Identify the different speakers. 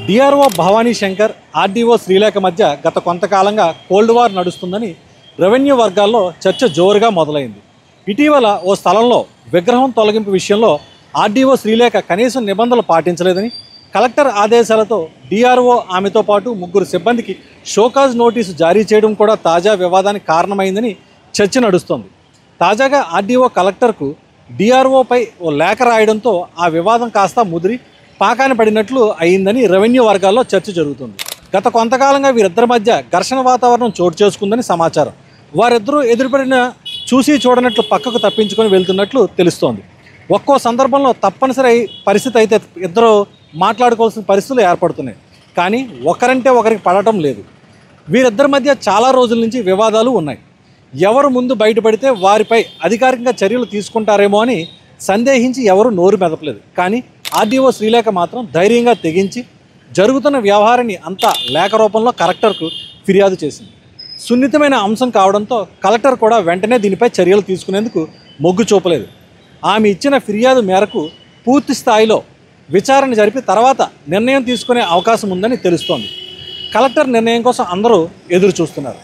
Speaker 1: DRO Bhavani Shankar, RDO Srilekha మధ్య గత కొంతకాలంగా కోల్డ్ వార్ నడుస్తుందని రెవెన్యూ వర్గాల్లో చర్చ జోరుగా మొదలైంది. ఇటీవల ఓ స్థలంలో విగ్రహం తొలగింపు విషయంలో ఆర్డీఓ శ్రీలేఖ కనీసం నిబంధనలు పాటించలేదని, కలెక్టర్ ఆదేశాలతో డిఆర్ఓ ఆమెతో పాటు 3 సిబ్బందికి షోకాజ్ నోటీసు జారీ చేయడం కూడా తాజా వివాదానికి కారణమైందని చర్చ నడుస్తోంది. తాజాగా ఆర్డీఓ కలెక్టర్కు డిఆర్ఓపై ఓ లేఖ రాయడంతో ఆ వివాదం కాస్త ముదిరి పాకాన పడినట్లు అయిందని రెవెన్యూ వర్గాల్లో చర్చ జరుగుతుంది. గత కొంతకాలంగా వీరిద్దరి మధ్య ఘర్షణ వాతావరణం చోటు చేసుకుందని సమాచారం. వారిద్దరూ ఎదురుపడిన చూసి చూడనట్లు పక్కకు తప్పించుకొని వెళ్తున్నట్లు తెలుస్తోంది. ఒక్కో సందర్భంలో తప్పనిసరి పరిస్థితి అయితే ఇద్దరు మాట్లాడుకోవాల్సిన పరిస్థితులు ఏర్పడుతున్నాయి. కానీ ఒకరంటే ఒకరికి పడటం లేదు. వీరిద్దరి మధ్య చాలా రోజుల నుంచి వివాదాలు ఉన్నాయి. ఎవరు ముందు బయటపడితే వారిపై అధికారికంగా చర్యలు తీసుకుంటారేమో అని సందేహించి ఎవరు నోరు మెదపలేదు. కానీ ఆర్డీఓ శ్రీలేఖ మాత్రం ధైర్యంగా తెగించి జరుగుతున్న వ్యవహారాన్ని అంతా లేఖ రూపంలో కలెక్టర్కు ఫిర్యాదు చేసింది. సున్నితమైన అంశం కావడంతో కలెక్టర్ కూడా వెంటనే దీనిపై చర్యలు తీసుకునేందుకు మొగ్గు చూపలేదు. ఆమె ఇచ్చిన ఫిర్యాదు మేరకు పూర్తి స్థాయిలో విచారణ జరిపి తర్వాత నిర్ణయం తీసుకునే అవకాశం ఉందని తెలుస్తోంది. కలెక్టర్ నిర్ణయం కోసం అందరూ ఎదురు చూస్తున్నారు.